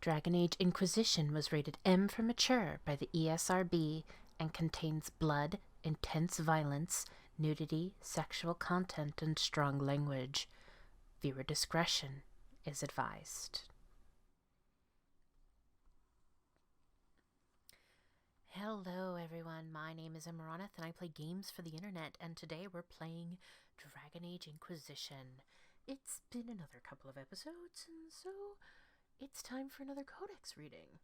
Dragon Age Inquisition was rated M for mature by the ESRB and contains blood, intense violence, nudity, sexual content, and strong language. Viewer discretion is advised. Hello everyone, my name is Amaronith and I play games for the internet, and today we're playing Dragon Age Inquisition. It's been another couple of episodes, and so it's time for another Codex reading.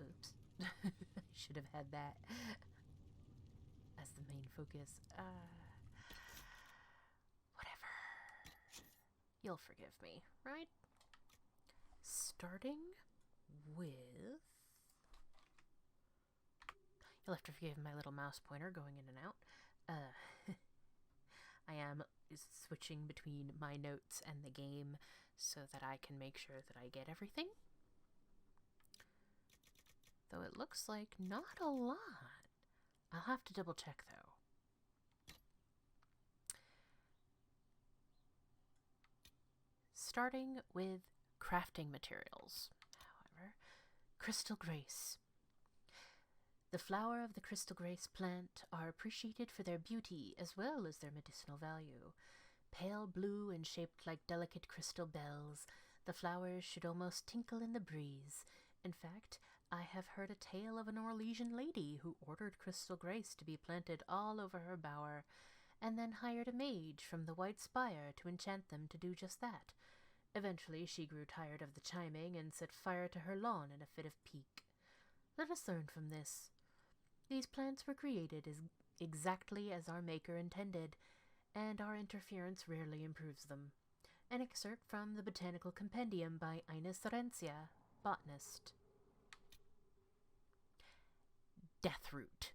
Oops. I should have had that as the main focus. Whatever. You'll forgive me, right? Starting with... You'll have to forgive my little mouse pointer going in and out. I am switching between my notes and the game so that I can make sure that I get everything. Though it looks like not a lot. I'll have to double check though. Starting with crafting materials, however, Crystal Grace. The flower of the Crystal Grace plant are appreciated for their beauty as well as their medicinal value. Pale blue and shaped like delicate crystal bells, the flowers should almost tinkle in the breeze. In fact, I have heard a tale of an Orlesian lady who ordered Crystal Grace to be planted all over her bower, and then hired a mage from the White Spire to enchant them to do just that. Eventually she grew tired of the chiming and set fire to her lawn in a fit of pique. Let us learn from this. These plants were created exactly as our Maker intended, and our interference rarely improves them. An excerpt from the Botanical Compendium by Astrariums, botanist. Deathroot.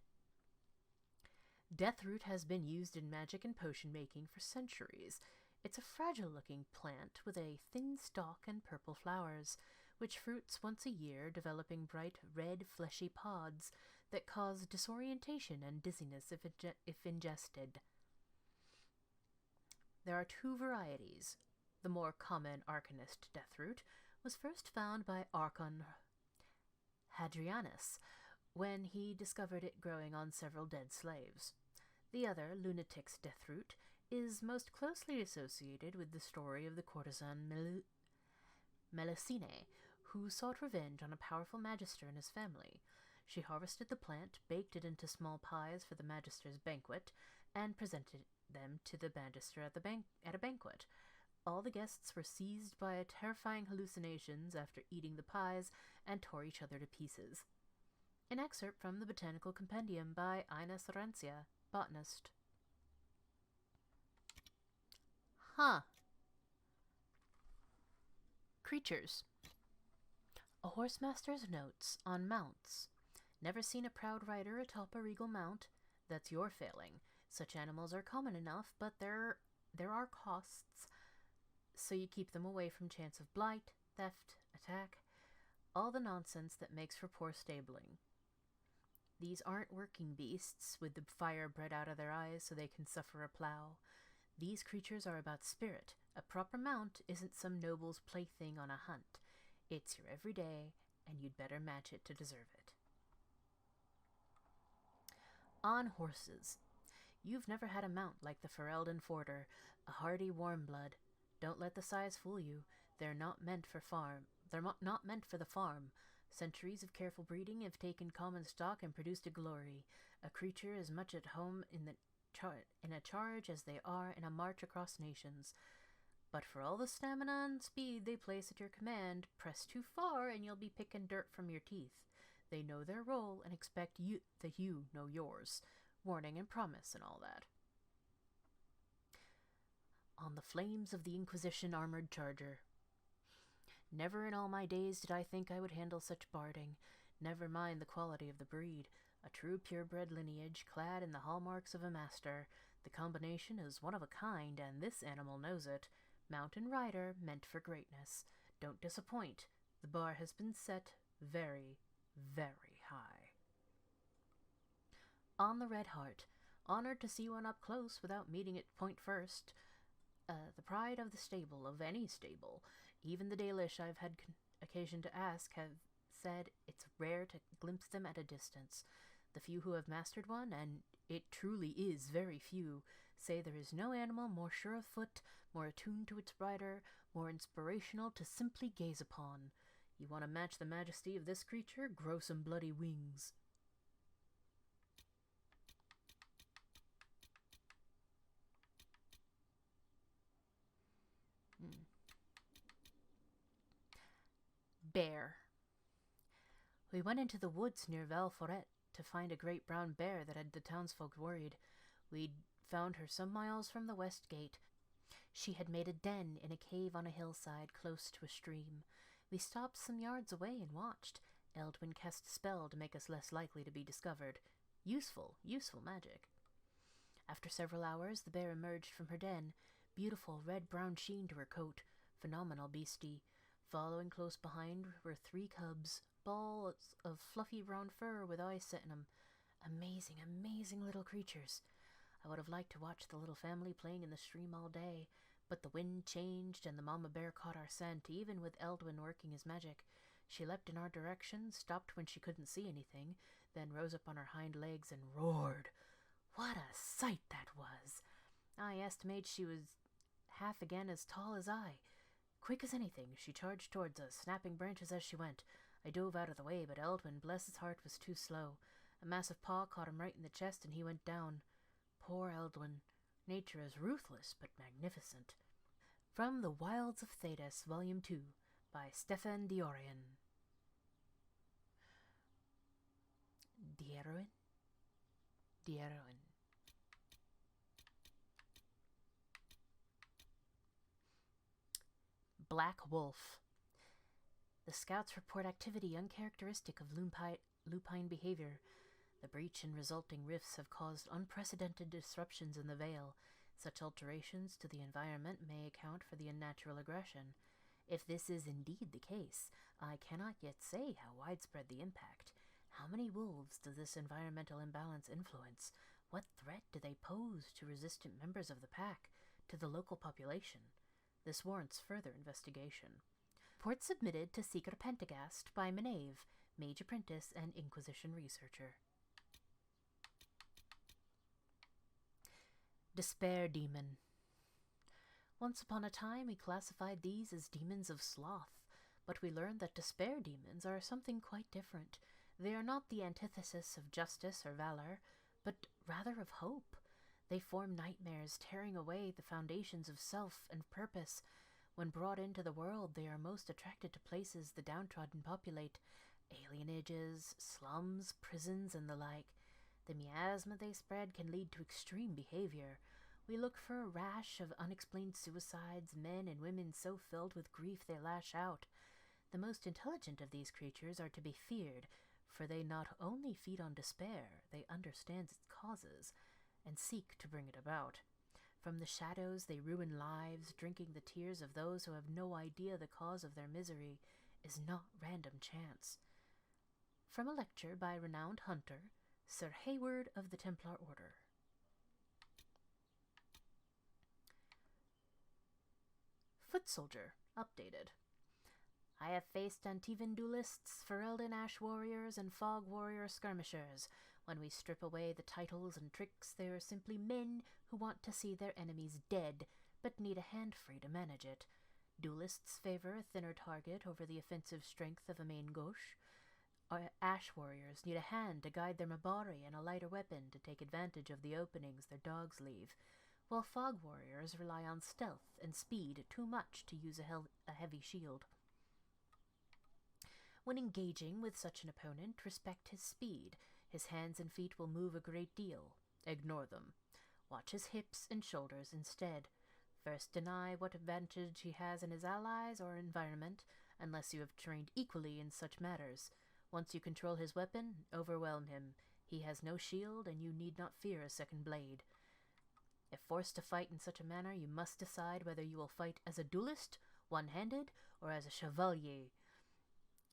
Deathroot has been used in magic and potion making for centuries. It's a fragile-looking plant with a thin stalk and purple flowers, which fruits once a year, developing bright red fleshy pods that cause disorientation and dizziness if ingested. There are two varieties. The more common Arcanist Deathroot was first found by Archon Hadrianus when he discovered it growing on several dead slaves. The other, Lunatic's Deathroot, is most closely associated with the story of the courtesan Melusine, who sought revenge on a powerful magister and his family. She harvested the plant, baked it into small pies for the magister's banquet, and presented them to the magister at a banquet. All the guests were seized by terrifying hallucinations after eating the pies and tore each other to pieces. An excerpt from the Botanical Compendium by Astrariums, botanist. Creatures. A Horsemaster's notes on mounts. Never seen a proud rider atop a regal mount? That's your failing. Such animals are common enough, but there are costs, so you keep them away from chance of blight, theft, attack, all the nonsense that makes for poor stabling. These aren't working beasts with the fire bred out of their eyes so they can suffer a plow. These creatures are about spirit. A proper mount isn't some noble's plaything on a hunt. It's your everyday, and you'd better match it to deserve it. On horses. You've never had a mount like the Ferelden Forder, a hardy warm blood. Don't let the size fool you. They're not meant for the farm. Centuries of careful breeding have taken common stock and produced a glory. A creature as much at home in a charge as they are in a march across nations. But for all the stamina and speed they place at your command, press too far and you'll be picking dirt from your teeth. They know their role and expect that you know yours. Warning and promise and all that. On the flames of the Inquisition armored charger. Never in all my days did I think I would handle such barding. Never mind the quality of the breed. A true purebred lineage, clad in the hallmarks of a master. The combination is one of a kind, and this animal knows it. Mountain rider, meant for greatness. Don't disappoint. The bar has been set very, very high. On the Red Heart. Honored to see one up close without meeting it point first. The pride of the stable, of any stable. Even the Dalish I've had occasion to ask have said it's rare to glimpse them at a distance. The few who have mastered one, and it truly is very few, say there is no animal more sure of foot, more attuned to its rider, more inspirational to simply gaze upon. You want to match the majesty of this creature? Grow some bloody wings. Bear. We went into the woods near Valforet to find a great brown bear that had the townsfolk worried. We'd found her some miles from the west gate. She had made a den in a cave on a hillside close to a stream. We stopped some yards away and watched. Eldwin cast a spell to make us less likely to be discovered. Useful magic. After several hours, the bear emerged from her den. Beautiful red-brown sheen to her coat. Phenomenal beastie. Following close behind were 3 cubs, balls of fluffy brown fur with eyes set in them. Amazing little creatures. I would have liked to watch the little family playing in the stream all day, but the wind changed and the mama bear caught our scent, even with Eldwin working his magic. She leapt in our direction, stopped when she couldn't see anything, then rose up on her hind legs and roared. What a sight that was! I estimate she was half again as tall as I. Quick as anything, she charged towards us, snapping branches as she went. I dove out of the way, but Eldwin, bless his heart, was too slow. A massive paw caught him right in the chest, and he went down. Poor Eldwin. Nature is ruthless, but magnificent. From the Wilds of Thedas, Volume 2, by Stefan Diorian. Dieroin. Black Wolf. The scouts report activity uncharacteristic of lupine behavior. The breach and resulting rifts have caused unprecedented disruptions in the Vale. Such alterations to the environment may account for the unnatural aggression. If this is indeed the case, I cannot yet say how widespread the impact. How many wolves does this environmental imbalance influence? What threat do they pose to resistant members of the pack, to the local population? This warrants further investigation. Report submitted to Seeker Pentagast by Menave, Mage Apprentice and Inquisition Researcher. Despair Demon. Once upon a time we classified these as demons of sloth, but we learned that despair demons are something quite different. They are not the antithesis of justice or valor, but rather of hope. They form nightmares, tearing away the foundations of self and purpose. When brought into the world, they are most attracted to places the downtrodden populate, alienages, slums, prisons, and the like. The miasma they spread can lead to extreme behavior. We look for a rash of unexplained suicides, men and women so filled with grief they lash out. The most intelligent of these creatures are to be feared, for they not only feed on despair, they understand its causes, and seek to bring it about. From the shadows they ruin lives, drinking the tears of those who have no idea the cause of their misery is not random chance. From a lecture by renowned hunter, Sir Hayward of the Templar Order. Foot Soldier, updated. I have faced Antivan duelists, Ferelden Ash warriors, and Fog warrior skirmishers. When we strip away the titles and tricks, they are simply men who want to see their enemies dead, but need a hand free to manage it. Duelists favor a thinner target over the offensive strength of a main gauche. Ash warriors need a hand to guide their Mabari and a lighter weapon to take advantage of the openings their dogs leave, while Fog warriors rely on stealth and speed too much to use a heavy shield. When engaging with such an opponent, respect his speed. His hands and feet will move a great deal. Ignore them. Watch his hips and shoulders instead. First deny what advantage he has in his allies or environment, unless you have trained equally in such matters. Once you control his weapon, overwhelm him. He has no shield, and you need not fear a second blade. If forced to fight in such a manner, you must decide whether you will fight as a duelist, one-handed, or as a chevalier.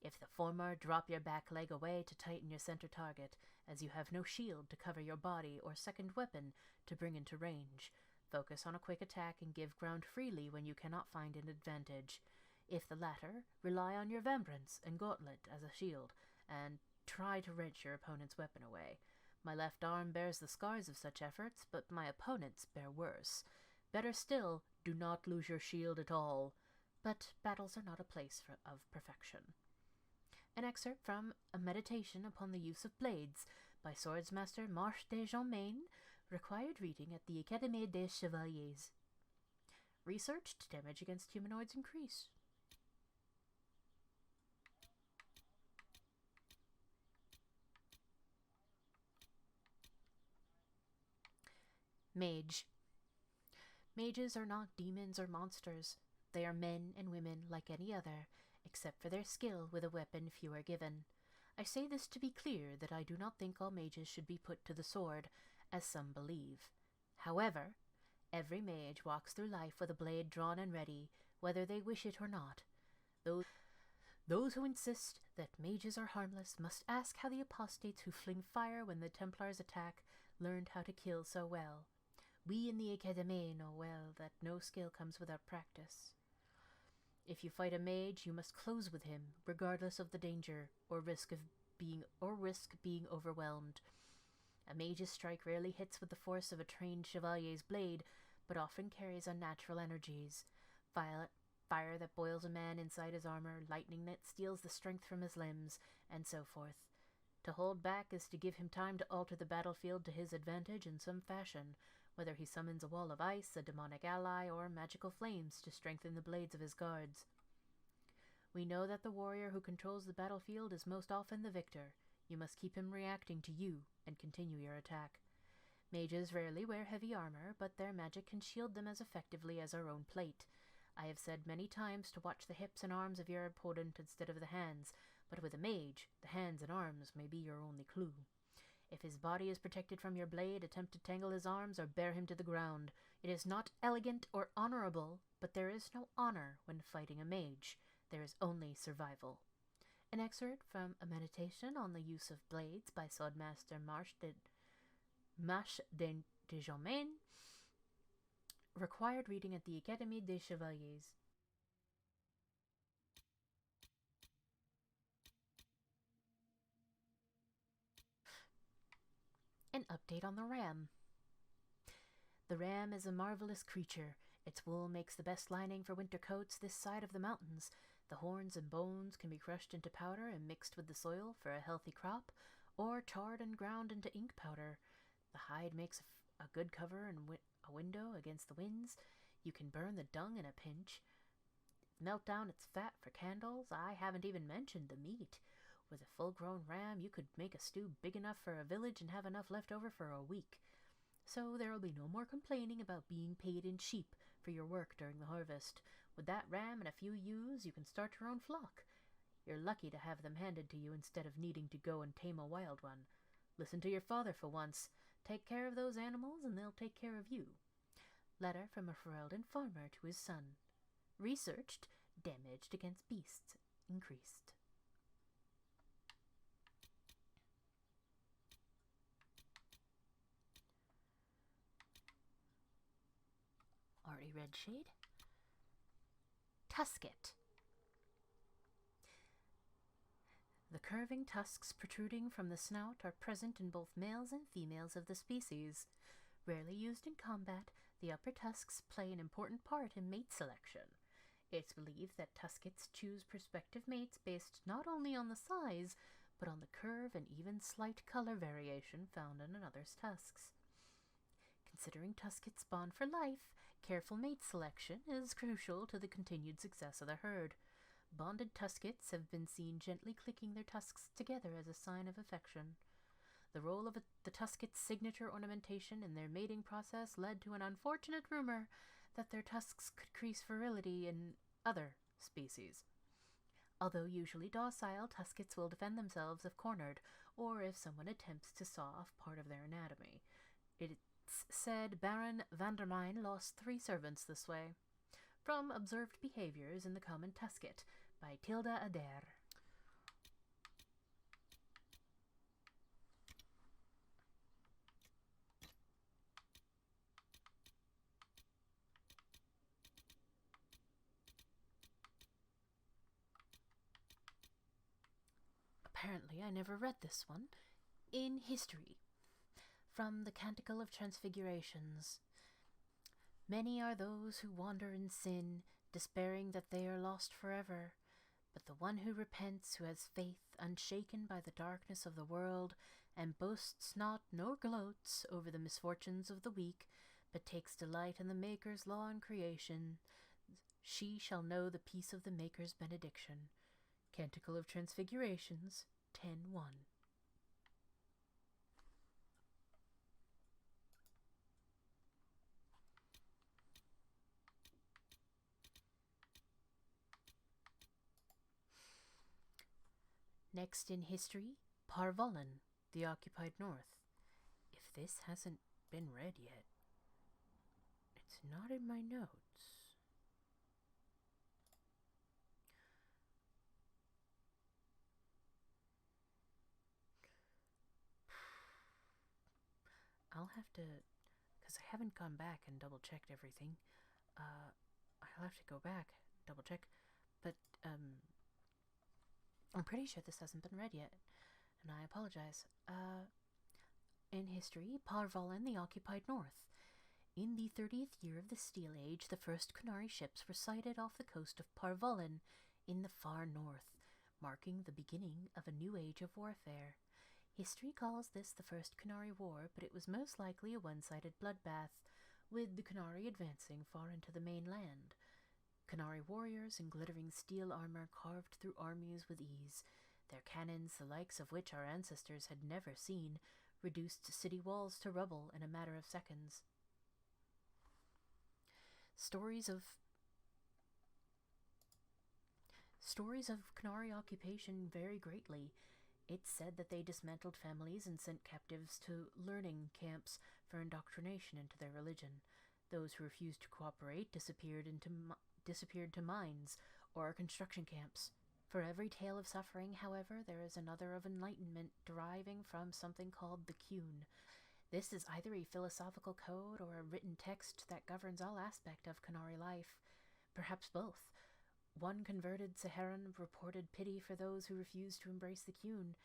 If the former, drop your back leg away to tighten your center target, as you have no shield to cover your body or second weapon to bring into range. Focus on a quick attack and give ground freely when you cannot find an advantage. If the latter, rely on your Vambrance and Gauntlet as a shield, and try to wrench your opponent's weapon away. My left arm bears the scars of such efforts, but my opponents bear worse. Better still, do not lose your shield at all. But battles are not a place of perfection. An excerpt from A Meditation upon the Use of Blades by Swordsmaster Marche de Jeanmain, required reading at the Académie des Chevaliers. Researched, damage against humanoids increase. Mage. Mages are not demons or monsters. They are men and women like any other, except for their skill with a weapon few are given. I say this to be clear that I do not think all mages should be put to the sword, as some believe. However, every mage walks through life with a blade drawn and ready, whether they wish it or not. Those who insist that mages are harmless must ask how the apostates who fling fire when the Templars attack learned how to kill so well. We in the Académie know well that no skill comes without practice. If you fight a mage, you must close with him, regardless of the danger or risk being overwhelmed. A mage's strike rarely hits with the force of a trained chevalier's blade, but often carries unnatural energies. Fire that boils a man inside his armor, lightning that steals the strength from his limbs, and so forth. To hold back is to give him time to alter the battlefield to his advantage in some fashion, whether he summons a wall of ice, a demonic ally, or magical flames to strengthen the blades of his guards. We know that the warrior who controls the battlefield is most often the victor. You must keep him reacting to you and continue your attack. Mages rarely wear heavy armor, but their magic can shield them as effectively as our own plate. I have said many times to watch the hips and arms of your opponent instead of the hands, but with a mage, the hands and arms may be your only clue. If his body is protected from your blade, attempt to tangle his arms or bear him to the ground. It is not elegant or honorable, but there is no honor when fighting a mage. There is only survival. An excerpt from A Meditation on the Use of Blades by Swordmaster Marche de Jeanmain, required reading at the Académie des Chevaliers. An update on the ram. The ram is a marvelous creature. Its wool makes the best lining for winter coats this side of the mountains. The horns and bones can be crushed into powder and mixed with the soil for a healthy crop, or charred and ground into ink powder. The hide makes a good cover and a window against the winds. You can burn the dung in a pinch. Melt down its fat for candles. I haven't even mentioned the meat. With a full-grown ram, you could make a stew big enough for a village and have enough left over for a week. So there will be no more complaining about being paid in sheep for your work during the harvest. With that ram and a few ewes, you can start your own flock. You're lucky to have them handed to you instead of needing to go and tame a wild one. Listen to your father for once. Take care of those animals and they'll take care of you. Letter from a Ferelden farmer to his son. Researched, damaged against beasts increased. Already read shade. Tusket. The curving tusks protruding from the snout are present in both males and females of the species. Rarely used in combat, the upper tusks play an important part in mate selection. It's believed that tuskets choose prospective mates based not only on the size, but on the curve and even slight color variation found in another's tusks. Considering tuskets spawn for life, careful mate selection is crucial to the continued success of the herd. Bonded tuskets have been seen gently clicking their tusks together as a sign of affection. The role of the tusket's signature ornamentation in their mating process led to an unfortunate rumor that their tusks could increase virility in other species. Although usually docile, tuskets will defend themselves if cornered, or if someone attempts to saw off part of their anatomy. It's said Baron Vandermine lost 3 servants this way. From Observed Behaviors in the Common Tusket by Tilda Adair. apparently I never read this one. In history, from the Canticle of Transfigurations. Many are those who wander in sin, despairing that they are lost forever. But the one who repents, who has faith unshaken by the darkness of the world, and boasts not nor gloats over the misfortunes of the weak, but takes delight in the Maker's law and creation, she shall know the peace of the Maker's benediction. Canticle of Transfigurations 10:1. Next in history, Vollen, the occupied north. If this hasn't been read yet, it's not in my notes. I'll have to, because I haven't gone back and double-checked everything. I'll have to go back, double-check, but, I'm pretty sure this hasn't been read yet, and I apologize. In history, Vollen, the occupied north. In the 30th year of the Steel Age, the first Qunari ships were sighted off the coast of Vollen in the far north, marking the beginning of a new age of warfare. History calls this the First Qunari War, but it was most likely a one-sided bloodbath, with the Qunari advancing far into the mainland. Qunari warriors in glittering steel armor carved through armies with ease, their cannons, the likes of which our ancestors had never seen, reduced city walls to rubble in a matter of seconds. Stories of Qunari occupation vary greatly. It's said that they dismantled families and sent captives to learning camps for indoctrination into their religion. Those who refused to cooperate disappeared to mines or construction camps. For every tale of suffering, however, there is another of enlightenment deriving from something called the Qun. This is either a philosophical code or a written text that governs all aspect of Qunari life, perhaps both. One converted Saharan reported pity for those who refused to embrace the Qun,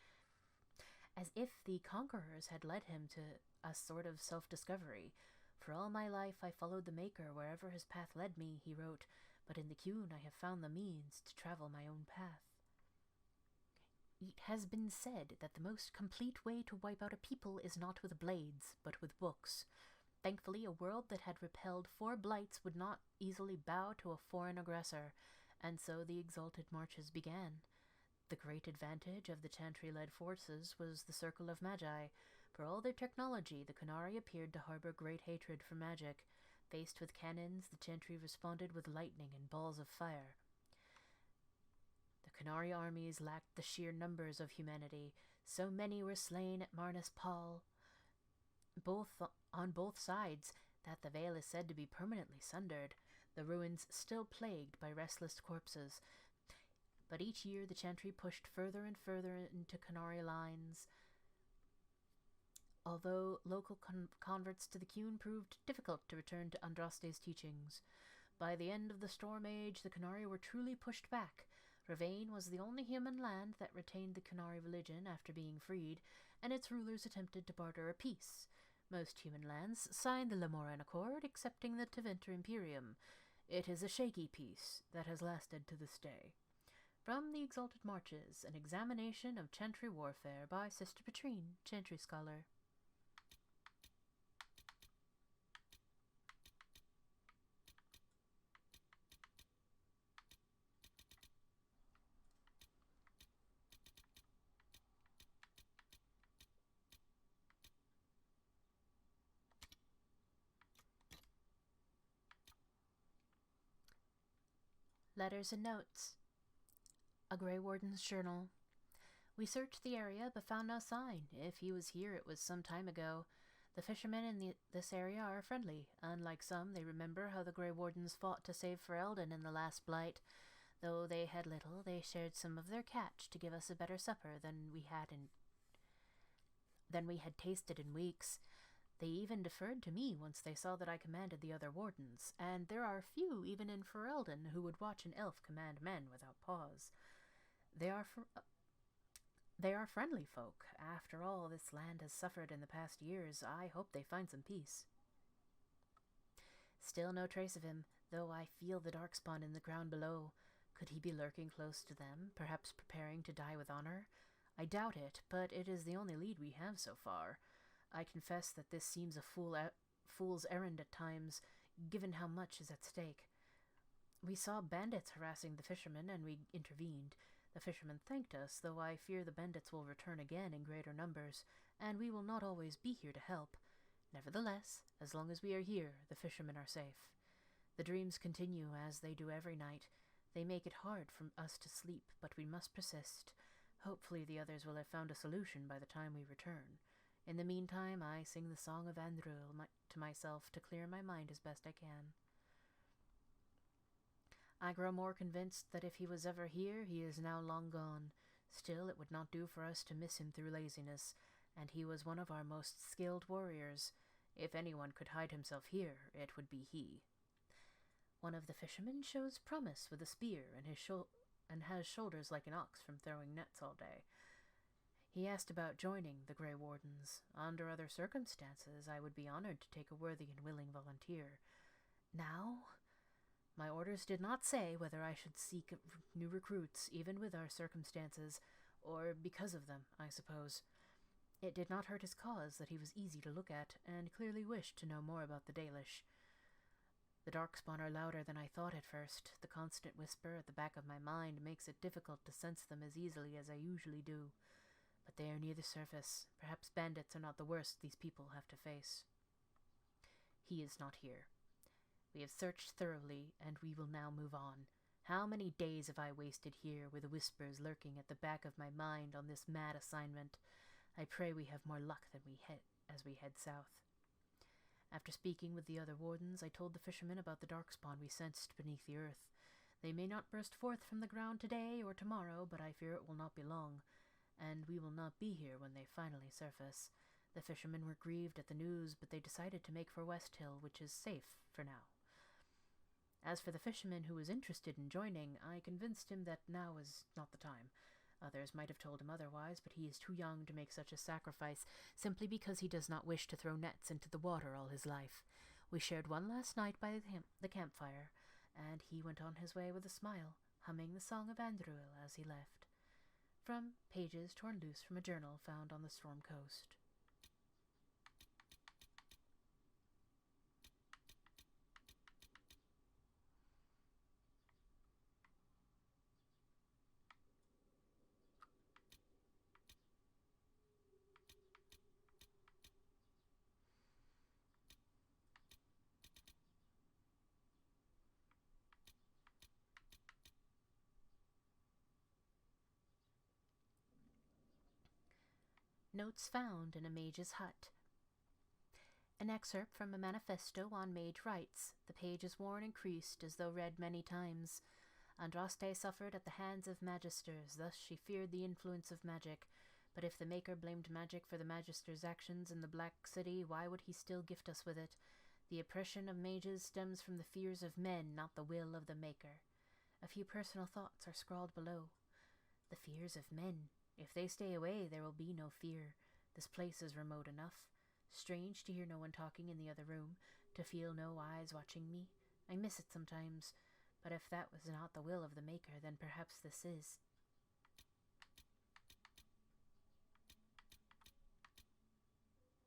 as if the conquerors had led him to a sort of self-discovery. For all my life I followed the Maker wherever his path led me, he wrote, but in the Qun I have found the means to travel my own path. It has been said that the most complete way to wipe out a people is not with blades, but with books. Thankfully, a world that had repelled 4 blights would not easily bow to a foreign aggressor, and so the exalted marches began. The great advantage of the Chantry-led forces was the circle of Magi. For all their technology, the Qunari appeared to harbor great hatred for magic. Faced with cannons, the Chantry responded with lightning and balls of fire. The Qunari armies lacked the sheer numbers of humanity. So many were slain at Marnus Pal, on both sides, that the Vale is said to be permanently sundered, the ruins still plagued by restless corpses. But each year the Chantry pushed further and further into Qunari lines, although local converts to the Qun proved difficult to return to Andraste's teachings. By the end of the Storm Age, the Qunari were truly pushed back. Ravain was the only human land that retained the Qunari religion after being freed, and its rulers attempted to barter a peace. Most human lands signed the Lamoran Accord, excepting the Tevinter Imperium. It is a shaky peace that has lasted to this day. From the Exalted Marches, an examination of Chantry warfare by Sister Petrine, Chantry scholar. Letters and notes. A Grey Warden's journal. We searched the area but found no sign. If he was here, it was some time ago. The fishermen in this area are friendly. Unlike some, they remember how the Grey Wardens fought to save Ferelden in the last blight. Though they had little, they shared some of their catch to give us a better supper than we had tasted in weeks. They even deferred to me once they saw that I commanded the other wardens, and there are few even in Ferelden who would watch an elf command men without pause. They They are friendly folk. After all this land has suffered in the past years, I hope they find some peace. Still no trace of him, though I feel the darkspawn in the ground below. Could he be lurking close to them, perhaps preparing to die with honor? I doubt it, but it is the only lead we have so far. I confess that this seems a fool's errand at times, given how much is at stake. We saw bandits harassing the fishermen, and we intervened. The fishermen thanked us, though I fear the bandits will return again in greater numbers, and we will not always be here to help. Nevertheless, as long as we are here, the fishermen are safe. The dreams continue, as they do every night. They make it hard for us to sleep, but we must persist. Hopefully the others will have found a solution by the time we return. In the meantime, I sing the song of Andruil to myself to clear my mind as best I can. I grow more convinced that if he was ever here, he is now long gone. Still, it would not do for us to miss him through laziness, and he was one of our most skilled warriors. If anyone could hide himself here, it would be he. One of the fishermen shows promise with a spear and has shoulders like an ox from throwing nets all day. He asked about joining the Grey Wardens. Under other circumstances, I would be honored to take a worthy and willing volunteer. Now, my orders did not say whether I should seek new recruits, even with our circumstances, or because of them, I suppose. It did not hurt his cause that he was easy to look at, and clearly wished to know more about the Dalish. The darkspawn are louder than I thought at first. The constant whisper at the back of my mind makes it difficult to sense them as easily as I usually do. But they are near the surface. Perhaps bandits are not the worst these people have to face. He is not here. We have searched thoroughly, and we will now move on. How many days have I wasted here, with whispers lurking at the back of my mind on this mad assignment? I pray we have more luck than as we head south. After speaking with the other wardens, I told the fishermen about the darkspawn we sensed beneath the earth. They may not burst forth from the ground today or tomorrow, but I fear it will not be long, and we will not be here when they finally surface. The fishermen were grieved at the news, but they decided to make for West Hill, which is safe for now. As for the fisherman who was interested in joining, I convinced him that now was not the time. Others might have told him otherwise, but he is too young to make such a sacrifice, simply because he does not wish to throw nets into the water all his life. We shared one last night by the campfire, and he went on his way with a smile, humming the song of Andruil as he left. From pages torn loose from a journal found on the Storm Coast. Notes found in a mage's hut. An excerpt from a manifesto on mage rights. The page is worn and creased, as though read many times. Andraste suffered at the hands of magisters, thus she feared the influence of magic. But if the Maker blamed magic for the magisters' actions in the Black City, why would he still gift us with it? The oppression of mages stems from the fears of men, not the will of the Maker. A few personal thoughts are scrawled below. The fears of men. If they stay away, there will be no fear. This place is remote enough. Strange to hear no one talking in the other room, to feel no eyes watching me. I miss it sometimes, but if that was not the will of the Maker, then perhaps this is.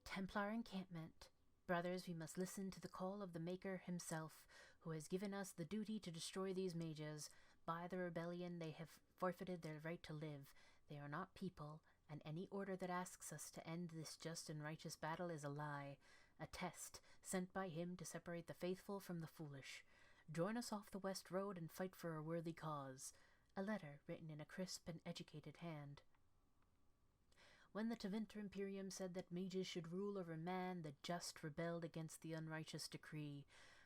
Templar Encampment. Brothers, we must listen to the call of the Maker himself, who has given us the duty to destroy these mages. By the rebellion, they have forfeited their right to live. They are not people, and any order that asks us to end this just and righteous battle is a lie, a test sent by him to separate the faithful from the foolish. Join us off the West Road and fight for a worthy cause. A letter written in a crisp and educated hand. When the Tevinter Imperium said that mages should rule over man, the just rebelled against the unrighteous decree.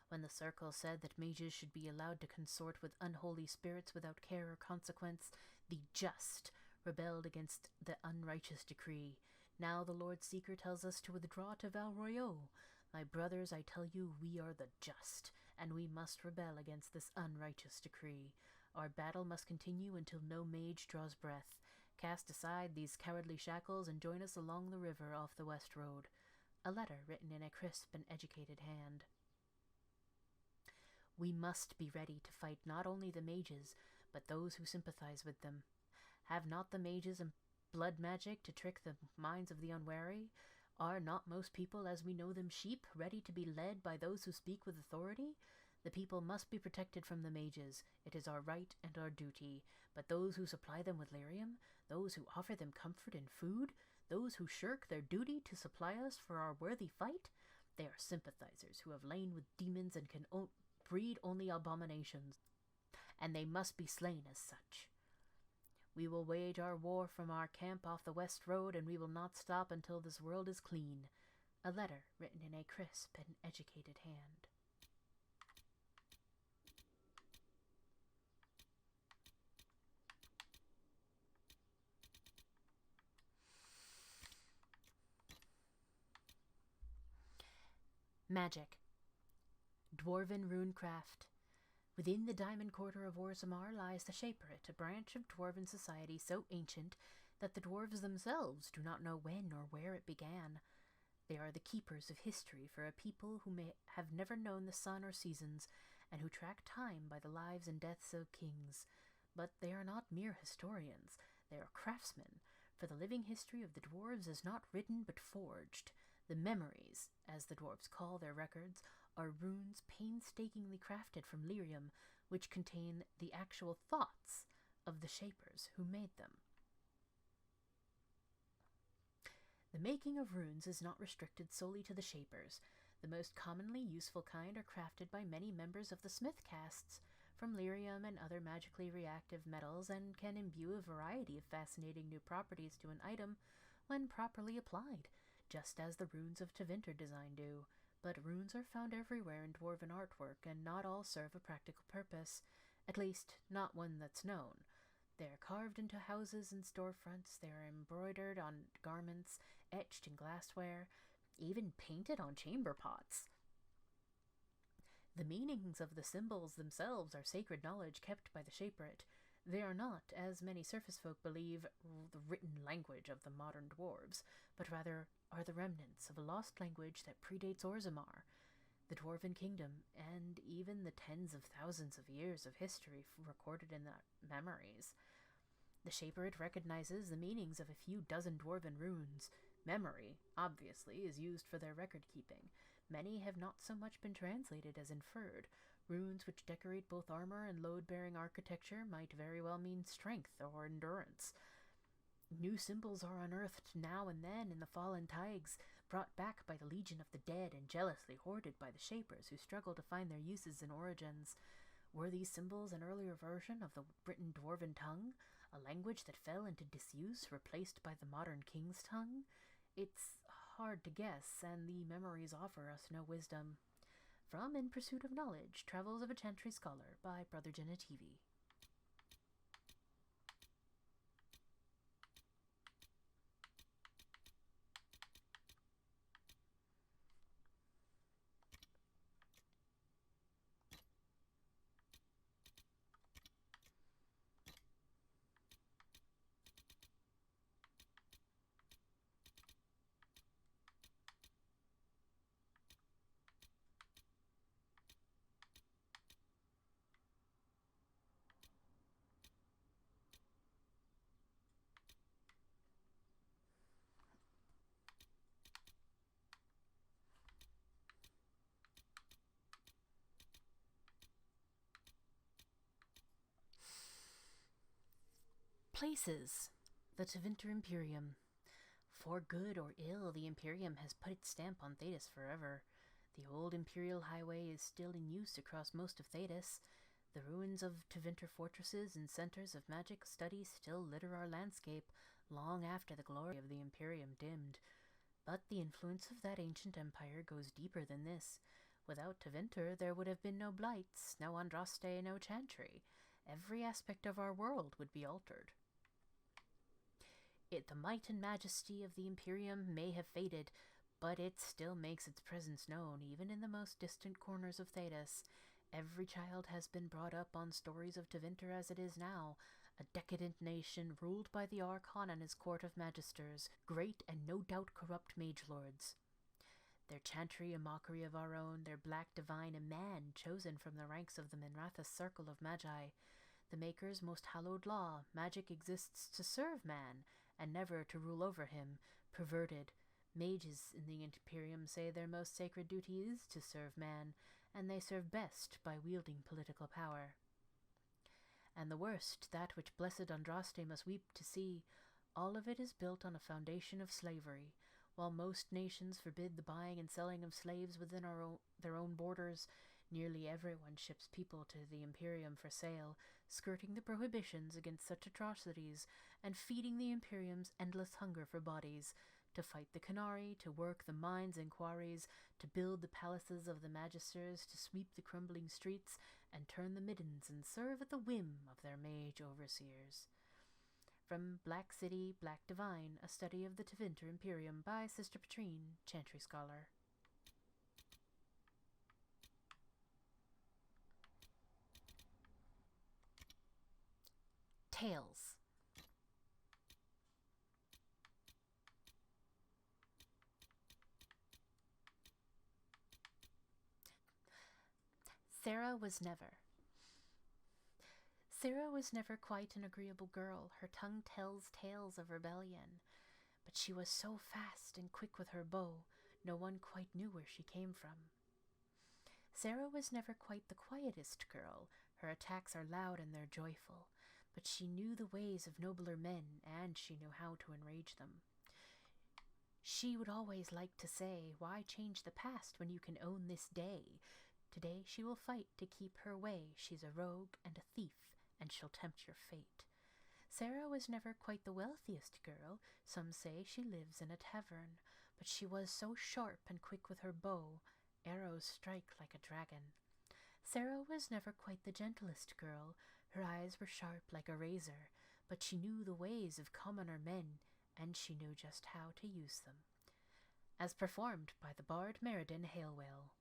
When the Circle said that mages should be allowed to consort with unholy spirits without care or consequence, the just rebelled against the unrighteous decree. Now the Lord Seeker tells us to withdraw to Val Royeaux. My brothers, I tell you, we are the just, and we must rebel against this unrighteous decree. Our battle must continue until no mage draws breath. Cast aside these cowardly shackles and join us along the river off the west road. A letter written in a crisp and educated hand. We must be ready to fight not only the mages, but those who sympathize with them. Have not the mages and blood magic to trick the minds of the unwary? Are not most people as we know them sheep, ready to be led by those who speak with authority? The people must be protected from the mages. It is our right and our duty. But those who supply them with lyrium, those who offer them comfort and food, those who shirk their duty to supply us for our worthy fight, they are sympathizers who have lain with demons and can breed only abominations, and they must be slain as such. We will wage our war from our camp off the west road, and we will not stop until this world is clean. A letter written in a crisp and educated hand. Magic. Dwarven Runecraft. Within the diamond quarter of Orzammar lies the Shaperit, a branch of dwarven society so ancient that the dwarves themselves do not know when or where it began. They are the keepers of history for a people who may have never known the sun or seasons, and who track time by the lives and deaths of kings. But they are not mere historians, they are craftsmen, for the living history of the dwarves is not written but forged. The memories, as the dwarves call their records, are runes painstakingly crafted from lyrium, which contain the actual thoughts of the shapers who made them. The making of runes is not restricted solely to the shapers. The most commonly useful kind are crafted by many members of the smith castes, from lyrium and other magically reactive metals, and can imbue a variety of fascinating new properties to an item when properly applied, just as the runes of Tevinter design do. But runes are found everywhere in dwarven artwork, and not all serve a practical purpose, at least not one that's known. They are carved into houses and storefronts, they are embroidered on garments, etched in glassware, even painted on chamber pots. The meanings of the symbols themselves are sacred knowledge kept by the Shaperit. They are not, as many surface folk believe, the written language of the modern dwarves, but rather are the remnants of a lost language that predates Orzammar, the Dwarven Kingdom, and even the tens of thousands of years of history recorded in the memories. The Shaperit recognizes the meanings of a few dozen dwarven runes. Memory, obviously, is used for their record-keeping. Many have not so much been translated as inferred. Runes which decorate both armor and load-bearing architecture might very well mean strength or endurance. New symbols are unearthed now and then in the fallen taigs, brought back by the Legion of the Dead and jealously hoarded by the Shapers who struggle to find their uses and origins. Were these symbols an earlier version of the written Dwarven tongue, a language that fell into disuse, replaced by the modern King's tongue? It's hard to guess, and the memories offer us no wisdom. From In Pursuit of Knowledge, Travels of a Chantry Scholar by Brother Genetivi. Places. The Tevinter Imperium. For good or ill, the Imperium has put its stamp on Thedas forever. The old Imperial Highway is still in use across most of Thedas. The ruins of Tevinter fortresses and centers of magic study still litter our landscape, long after the glory of the Imperium dimmed. But the influence of that ancient empire goes deeper than this. Without Tevinter, there would have been no blights, no Andraste, no chantry. Every aspect of our world would be altered. The might and majesty of the Imperium may have faded, but it still makes its presence known, even in the most distant corners of Thedas. Every child has been brought up on stories of Tevinter as it is now, a decadent nation ruled by the Archon and his court of magisters, great and no doubt corrupt mage lords. Their chantry a mockery of our own, their black divine a man chosen from the ranks of the Minrathous circle of magi. The Maker's most hallowed law, magic exists to serve man, and never to rule over him, perverted. Mages in the Imperium say their most sacred duty is to serve man, and they serve best by wielding political power. And the worst, that which blessed Andraste must weep to see, all of it is built on a foundation of slavery. While most nations forbid the buying and selling of slaves within their own borders, nearly everyone ships people to the Imperium for sale, skirting the prohibitions against such atrocities, and feeding the Imperium's endless hunger for bodies, to fight the Canari, to work the mines and quarries, to build the palaces of the magisters, to sweep the crumbling streets, and turn the middens and serve at the whim of their mage overseers. From Black City, Black Divine, a study of the Tevinter Imperium by Sister Petrine, Chantry Scholar. Tales. Sera Was Never. Sera was never quite an agreeable girl. Her tongue tells tales of rebellion. But she was so fast and quick with her bow, no one quite knew where she came from. Sera was never quite the quietest girl. Her attacks are loud and they're joyful. But she knew the ways of nobler men, and she knew how to enrage them. She would always like to say, "Why change the past when you can own this day?" Today she will fight to keep her way. She's a rogue and a thief, and she'll tempt your fate. Sera was never quite the wealthiest girl. Some say she lives in a tavern, but she was so sharp and quick with her bow, arrows strike like a dragon. Sera was never quite the gentlest girl. Her eyes were sharp like a razor, but she knew the ways of commoner men, and she knew just how to use them. As performed by the bard Meriden Halewell.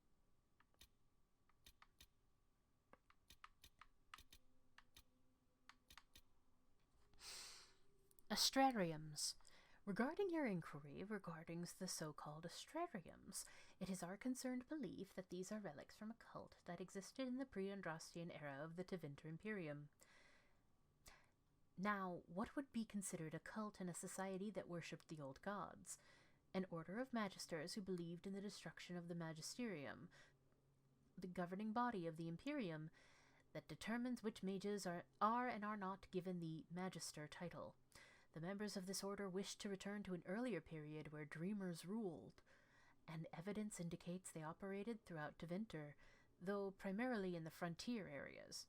Astrariums. Regarding your inquiry regarding the so-called Astrariums, it is our concerned belief that these are relics from a cult that existed in the pre-Andrastian era of the Tevinter Imperium. Now, what would be considered a cult in a society that worshipped the old gods? An order of magisters who believed in the destruction of the magisterium, the governing body of the Imperium, that determines which mages are and are not given the magister title. The members of this order wished to return to an earlier period where dreamers ruled, and evidence indicates they operated throughout Tevinter, though primarily in the frontier areas.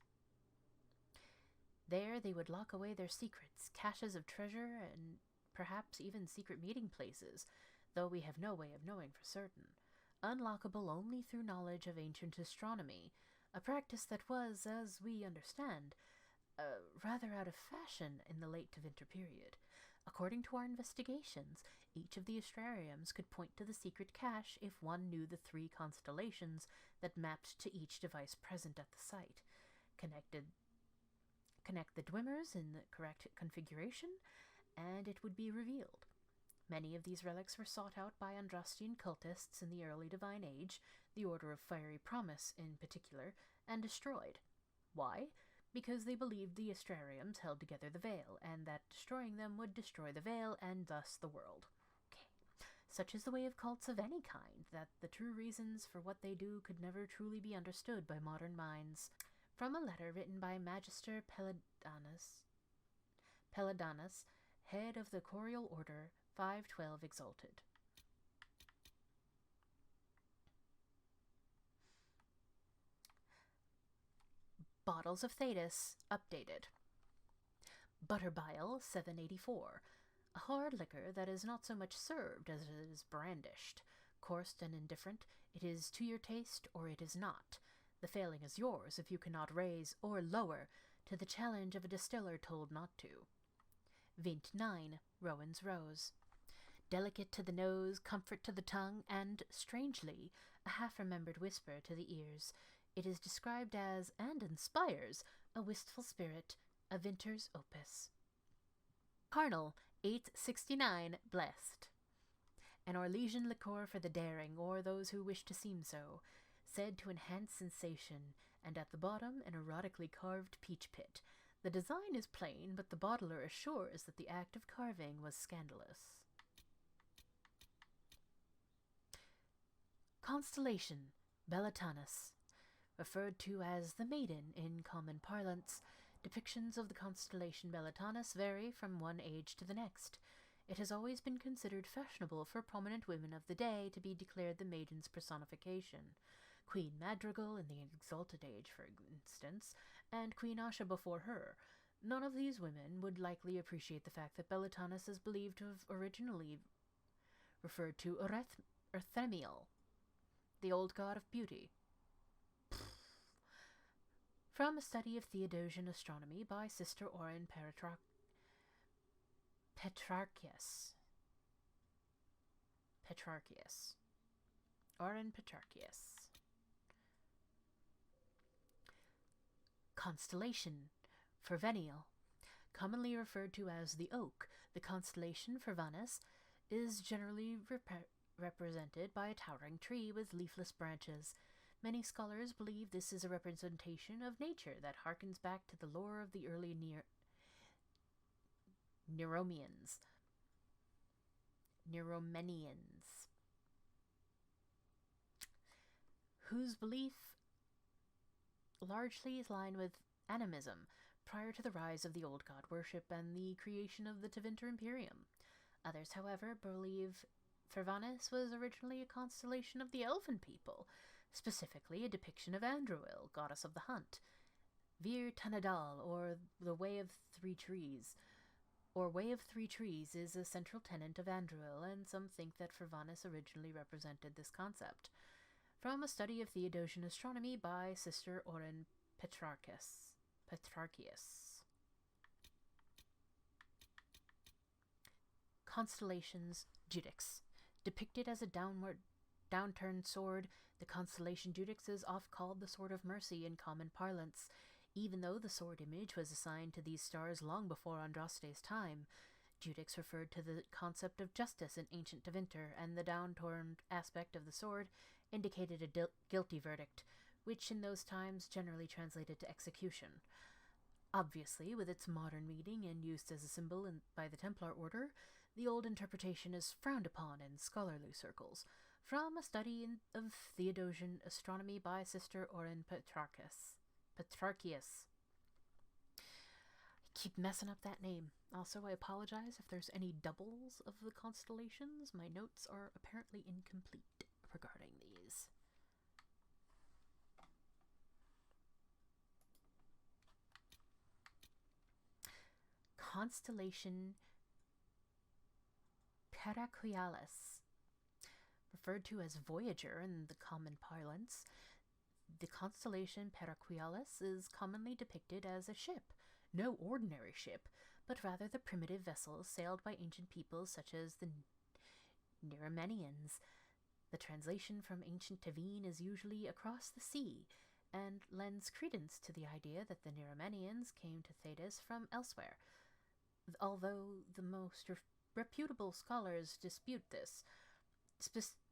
There they would lock away their secrets, caches of treasure, and perhaps even secret meeting places, though we have no way of knowing for certain, unlockable only through knowledge of ancient astronomy, a practice that was, as we understand, rather out of fashion in the late Tevinter period. According to our investigations, each of the Astrariums could point to the secret cache if one knew the 3 constellations that mapped to each device present at the site. Connect the Dwimmers in the correct configuration, and it would be revealed. Many of these relics were sought out by Andrastian cultists in the early Divine Age, the Order of Fiery Promise in particular, and destroyed. Why? Because they believed the Astrariums held together the Veil, and that destroying them would destroy the Veil, and thus the world. Okay. Such is the way of cults of any kind, that the true reasons for what they do could never truly be understood by modern minds. From a letter written by Magister Bellitanus, head of the Corial Order, 512 Exalted. Bottles of Thedas, updated. Butterbile, 784. A hard liquor that is not so much served as it is brandished. Coarse and indifferent, it is to your taste or it is not. The failing is yours if you cannot raise or lower to the challenge of a distiller told not to. Vint 9, Rowan's Rose. Delicate to the nose, comfort to the tongue, and, strangely, a half-remembered whisper to the ears. It is described as, and inspires, a wistful spirit, A Vinter's Opus. Carnal, 869, blessed. An Orlesian liqueur for the daring, or those who wish to seem so, said to enhance sensation, and at the bottom an erotically carved peach pit. The design is plain, but the bottler assures that the act of carving was scandalous. Constillation, Bellitanus. Referred to as the Maiden in common parlance, depictions of the constellation Bellitanus vary from one age to the next. It has always been considered fashionable for prominent women of the day to be declared the Maiden's personification. Queen Madrigal in the Exalted Age, for instance, and Queen Asha before her. None of these women would likely appreciate the fact that Bellitanus is believed to have originally referred to Fervenial, the old god of beauty. From a study of Theodosian astronomy by Sister Oren Peraquialus. Oren Peraquialus. Constellation, Fervenial. Commonly referred to as the oak, the constellation Fervenius is generally represented by a towering tree with leafless branches. Many scholars believe this is a representation of nature that harkens back to the lore of the early Neromenians, whose belief largely aligned with animism prior to the rise of the old god worship and the creation of the Tevinter Imperium. Others, however, believe Fervenius was originally a constellation of the elven people, specifically a depiction of Andruil, goddess of the hunt. Vir Tanadal, or the Way of Three Trees, is a central tenet of Andruil, and some think that Fervenius originally represented this concept. From a study of Theodosian astronomy by Sister Oren Peraquialus. Constellations, Judex. Depicted as a downturned sword, the constellation Judex is oft called the Sword of Mercy in common parlance. Even though the sword image was assigned to these stars long before Andraste's time, Judex referred to the concept of justice in ancient Tevinter, and the downturned aspect of the sword indicated a guilty verdict, which in those times generally translated to execution. Obviously, with its modern meaning and used as a symbol by the Templar Order, the old interpretation is frowned upon in scholarly circles. From a study of Theodosian astronomy by Sister Oren Peraquialus. I keep messing up that name. Also, I apologize if there's any doubles of the constellations. My notes are apparently incomplete regarding these. Constellation Peraquialus. Referred to as Voyager in the common parlance, the constellation Peraquialus is commonly depicted as a ship. No ordinary ship, but rather the primitive vessels sailed by ancient peoples such as the Neromenians. The translation from ancient Tevin is usually across the sea, and lends credence to the idea that the Neromenians came to Thedas from elsewhere, although the most reputable scholars dispute this,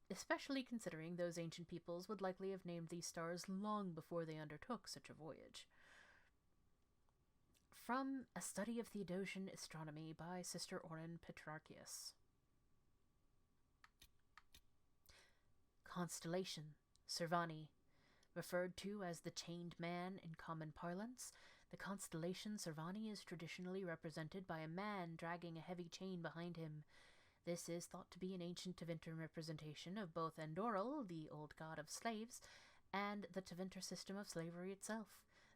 especially considering those ancient peoples would likely have named these stars long before they undertook such a voyage. From a study of Theodosian astronomy by Sister Oren Peraquialus. Constellation, Servani. Referred to as the Chained Man in common parlance, the constellation Servani is traditionally represented by a man dragging a heavy chain behind him. This is thought to be an ancient Tevinter representation of both Andoril, the old god of slaves, and the Tevinter system of slavery itself.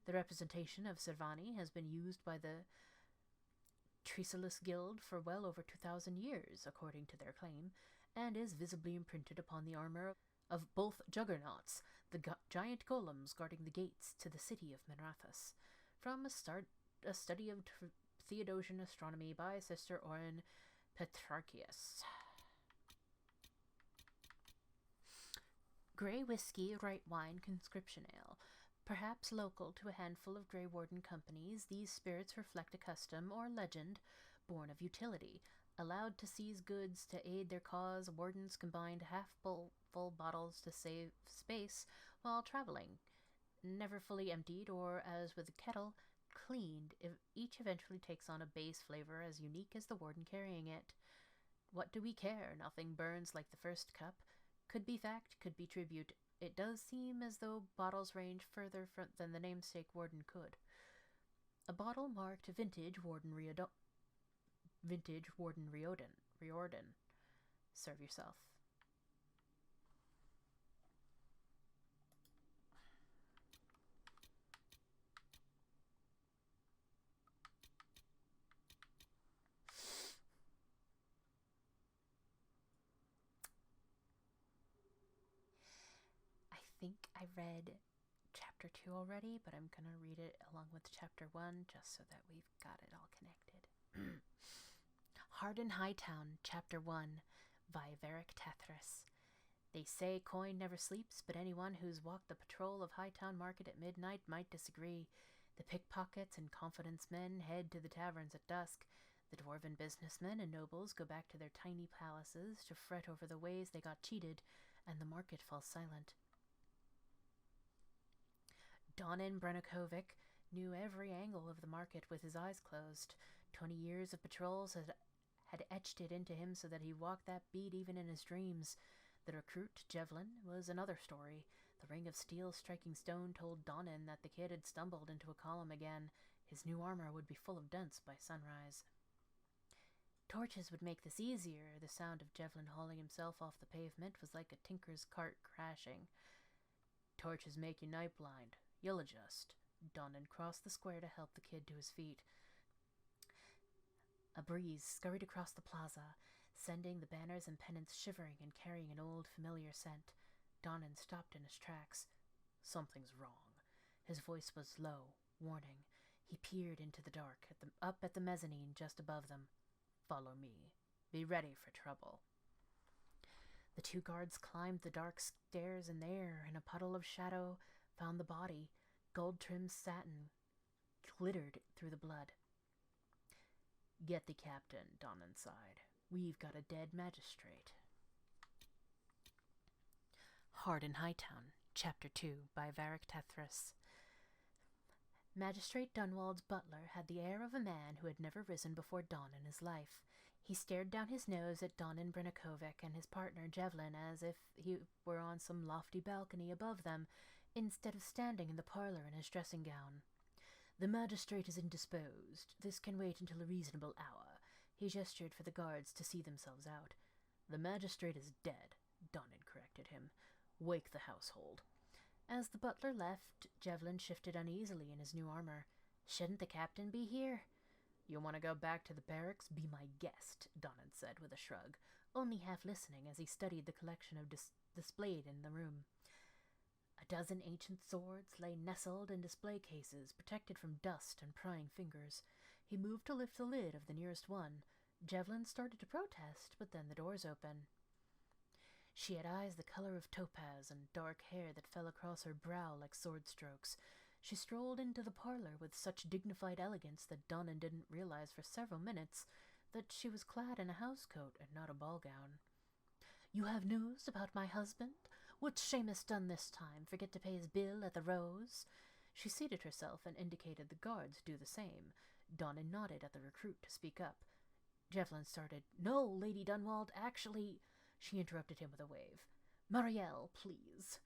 The representation of Servani has been used by the Treacelous Guild for well over 2,000 years, according to their claim, and is visibly imprinted upon the armor of both juggernauts, the giant golems guarding the gates to the city of Menrathus. From a study of Theodosian astronomy by Sister Oren Peraquialus. Grey whiskey, right wine, conscription ale. Perhaps local to a handful of Grey Warden companies, these spirits reflect a custom or legend born of utility. Allowed to seize goods to aid their cause, wardens combined half-full bottles to save space while traveling. Never fully emptied, or, as with a kettle, cleaned, each eventually takes on a base flavor as unique as the warden carrying it. What do we care? Nothing burns like the first cup. Could be fact, could be tribute. It does seem as though bottles range further than the namesake warden could. A bottle marked Vintage Warden Riordan. Serve yourself. I think I read chapter 2 already, but I'm gonna read it along with chapter 1 just so that we've got it all connected. Harden Hightown, chapter 1, by Varric Tethras. They say coin never sleeps, but anyone who's walked the patrol of Hightown Market at midnight might disagree. The pickpockets and confidence men head to the taverns at dusk. The dwarven businessmen and nobles go back to their tiny palaces to fret over the ways they got cheated, and the market falls silent. Donan Brenokovic knew every angle of the market with his eyes closed. 20 years of patrols had etched it into him so that he walked that beat even in his dreams. The recruit, Jevlin, was another story. The ring of steel striking stone told Donan that the kid had stumbled into a column again. His new armor would be full of dents by sunrise. Torches would make this easier. The sound of Jevlin hauling himself off the pavement was like a tinker's cart crashing. Torches make you night blind. You'll adjust. Donan crossed the square to help the kid to his feet. A breeze scurried across the plaza, sending the banners and pennants shivering and carrying an old familiar scent. Donan stopped in his tracks. Something's wrong. His voice was low, warning. He peered into the dark, up at the mezzanine just above them. Follow me. Be ready for trouble. The two guards climbed the dark stairs and there, in a puddle of shadow, found the body. Gold-trimmed satin glittered through the blood. Get the captain, Donan sighed. We've got a dead magistrate. Harden Hightown, Chapter 2, by Varric Tethras. Magistrate Dunwald's butler had the air of a man who had never risen before dawn in his life. He stared down his nose at Donan Brenokovic and his partner Jevlin as if he were on some lofty balcony above them, instead of standing in the parlor in his dressing gown. The magistrate is indisposed. This can wait until a reasonable hour. He gestured for the guards to see themselves out. The magistrate is dead, Donan corrected him. Wake the household. As the butler left, Jevlin shifted uneasily in his new armor. Shouldn't the captain be here? You want to go back to the barracks? Be my guest, Donan said with a shrug, only half listening as he studied the collection of displayed in the room. A dozen ancient swords lay nestled in display cases, protected from dust and prying fingers. He moved to lift the lid of the nearest one. Jevlin started to protest, but then the doors opened. She had eyes the color of topaz and dark hair that fell across her brow like sword strokes. She strolled into the parlor with such dignified elegance that Donan didn't realize for several minutes that she was clad in a housecoat and not a ball gown. You have news about my husband? What's Seamus done this time? Forget to pay his bill at the Rose? She seated herself and indicated the guards do the same. Donan nodded at the recruit to speak up. Jevlin started, No, Lady Dunwald, actually... She interrupted him with a wave. Marielle, please.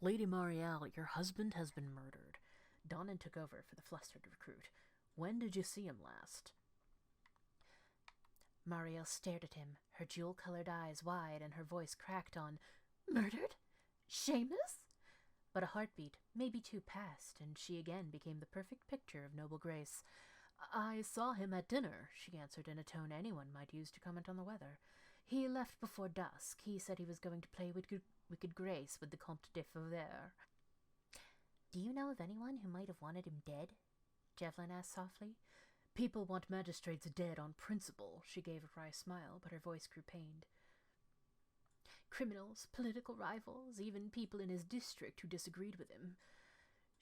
Lady Marielle, your husband has been murdered. Donan took over for the flustered recruit. When did you see him last? Marielle stared at him, her jewel-colored eyes wide and her voice cracked on, Murdered? Seamus? But a heartbeat, maybe two, passed, and she again became the perfect picture of noble grace. I saw him at dinner, she answered in a tone anyone might use to comment on the weather. He left before dusk. He said he was going to play Wicked Grace with the Comte de Fervenial. Do you know of anyone who might have wanted him dead? Jevlin asked softly. People want magistrates dead on principle, she gave a wry smile, but her voice grew pained. Criminals, political rivals, even people in his district who disagreed with him.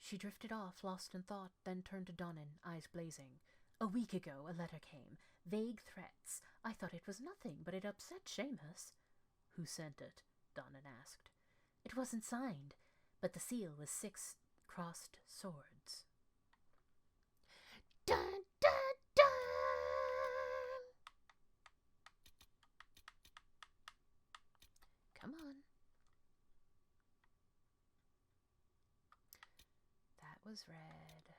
She drifted off, lost in thought, then turned to Donnan, eyes blazing. "A week ago a letter came. Vague threats. I thought it was nothing, but it upset Seamus." "Who sent it?" Donnan asked. "It wasn't signed, but the seal was 6 crossed swords." Dun, dun, dun! Come on. That was red.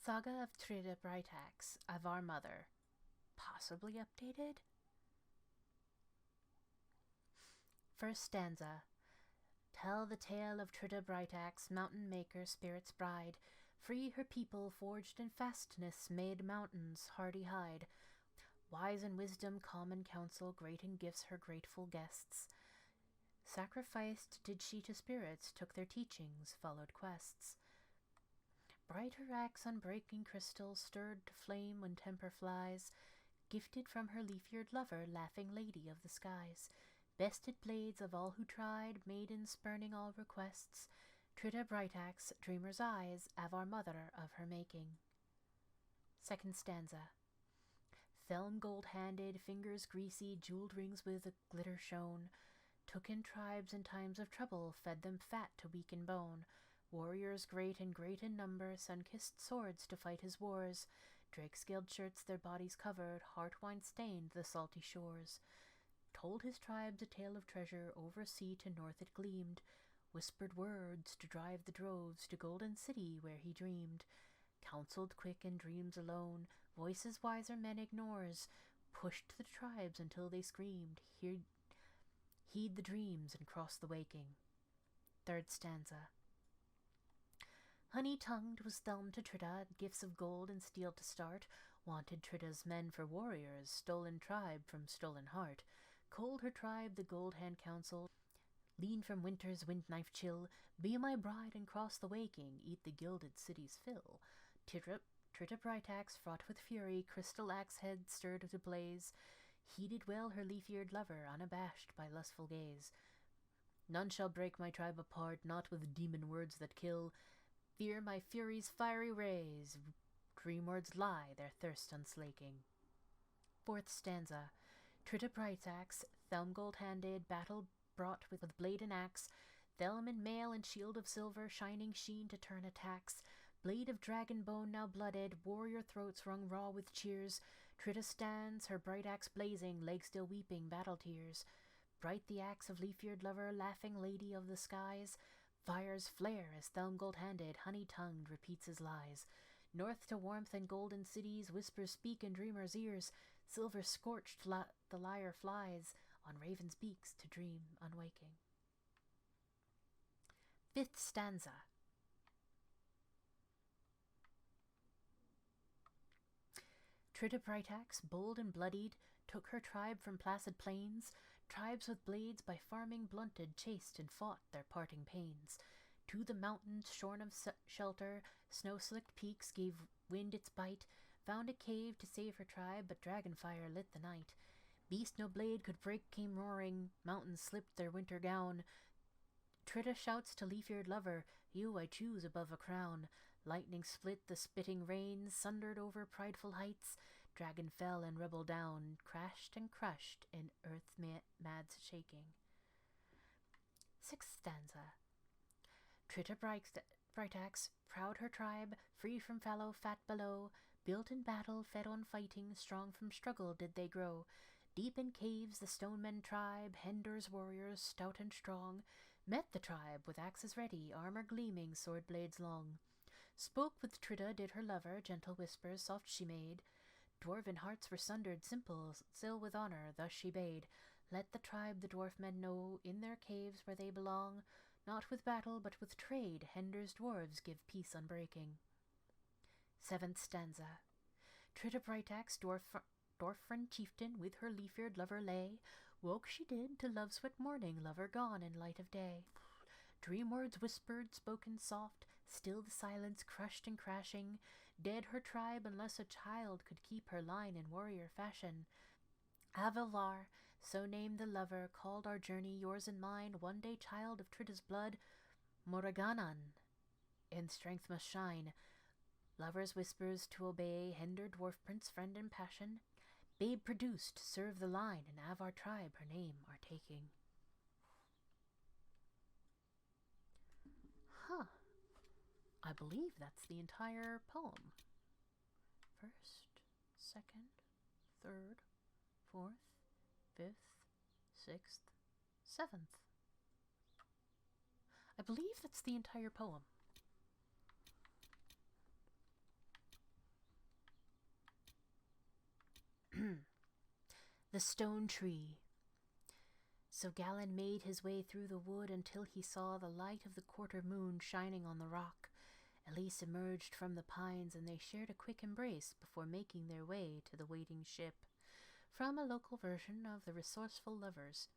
Saga of Trida Brightaxe of Our Mother. Possibly updated? First stanza. Tell the tale of Trida Brightaxe, mountain maker, spirit's bride. Free her people, forged in fastness, made mountains hardy hide. Wise in wisdom, common counsel, great in gifts her grateful guests. Sacrificed did she to spirits, took their teachings, followed quests. Bright her axe on breaking crystal, stirred to flame when temper flies. Gifted from her leaf-eared lover, laughing lady of the skies. Bested blades of all who tried, maidens spurning all requests. Trida Brightaxe, dreamer's eyes, Our Mother of her making. Second stanza. Thelm gold-handed, fingers greasy, jeweled rings with a glitter shone. Took in tribes in times of trouble, fed them fat to weaken bone. Warriors great in number, sun-kissed swords to fight his wars. Drake-scaled shirts their bodies covered, heart-wine stained the salty shores. Told his tribes a tale of treasure, over sea to north it gleamed. Whispered words to drive the droves to Golden City where he dreamed. Counseled quick in dreams alone, voices wiser men ignores. Pushed the tribes until they screamed, heed the dreams and cross the waking. Third stanza. Honey-tongued was Thelm to Trida, gifts of gold and steel to start. Wanted Trida's men for warriors, stolen tribe from stolen heart. Cold her tribe the gold hand counsel, lean from winter's wind-knife chill. Be my bride and cross the waking, eat the gilded city's fill. Trida Brightaxe fraught with fury, crystal axe head stirred to blaze. Heeded well her leaf-eared lover, unabashed by lustful gaze. None shall break my tribe apart, not with demon words that kill. Fear my fury's fiery rays, dream words lie, their thirst unslaking. Fourth stanza. Trida Brightaxe, Thelm gold-handed, battle brought with blade and axe. Thelm in mail and shield of silver, shining sheen to turn attacks. Blade of dragon bone now blooded, warrior throats wrung raw with cheers. Trida stands, her bright axe blazing, leg still weeping battle tears. Bright the axe of leaf-eared lover, laughing lady of the skies. Fires flare as Thelm gold-handed, honey-tongued, repeats his lies. North to warmth and golden cities, whispers speak in dreamers' ears. Silver scorched the lyre flies, on ravens' beaks to dream unwaking. Fifth stanza. Trida Brightaxe, bold and bloodied, took her tribe from placid plains. Tribes with blades by farming blunted, chased and fought their parting pains. To the mountains shorn of shelter, snow-slicked peaks gave wind its bite. Found a cave to save her tribe, but dragonfire lit the night. Beast no blade could break came roaring, mountains slipped their winter gown. Trida shouts to leaf-eared lover, you I choose above a crown. Lightning split the spitting rains, sundered over prideful heights. Dragon fell and rebel down, crashed and crushed in earth-mad's shaking. Sixth stanza. Trida Brightaxe, proud her tribe, free from fallow fat below. Built in battle, fed on fighting, strong from struggle did they grow. Deep in caves the stonemen tribe, Hendor's warriors, stout and strong, met the tribe with axes ready, armor gleaming, sword blades long. Spoke with Trida did her lover, gentle whispers soft she made. Dwarven hearts were sundered, simple, still with honor, thus she bade. Let the tribe the dwarf men know, in their caves where they belong, not with battle but with trade, Hendor's dwarves give peace unbreaking. Seventh stanza. Trida Brightaxe, dwarf-friend chieftain, with her leaf-eared lover lay. Woke she did to love-sweat morning, lover gone in light of day. Dream words whispered, spoken soft, still the silence crushed and crashing. Dead her tribe unless a child could keep her line in warrior fashion. Avelar, So named the lover, called our journey, yours and mine, one day child of Trida's blood, Morriganan, in strength must shine. Lovers' whispers to obey, hinder dwarf prince friend in passion. Babe produced, serve the line, and of our tribe her name are taking. Huh. I believe that's the entire poem. First, second, third, fourth, fifth, sixth, seventh. I believe that's the entire poem. The Stone Tree. So Galen made his way through the wood until he saw the light of the quarter moon shining on the rock. Elise emerged from the pines, and they shared a quick embrace before making their way to the waiting ship. From a local version of The Resourceful Lovers.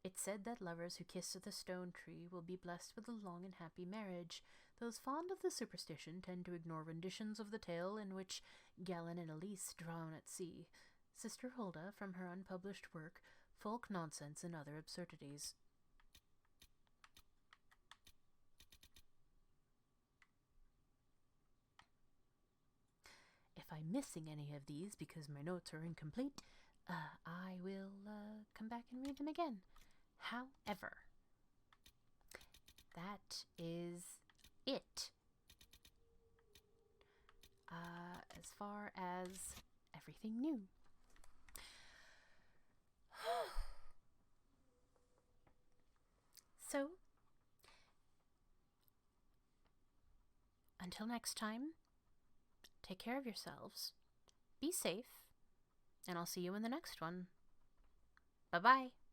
It's said that lovers who kiss the stone tree will be blessed with a long and happy marriage. Those fond of the superstition tend to ignore renditions of the tale in which Galen and Elise drown at sea. Sister Hulda, from her unpublished work, Folk Nonsense and Other Absurdities. If I'm missing any of these because my notes are incomplete, I will come back and read them again. However, that is it. As far as everything new. So, until next time, take care of yourselves, be safe, and I'll see you in the next one. Bye-bye.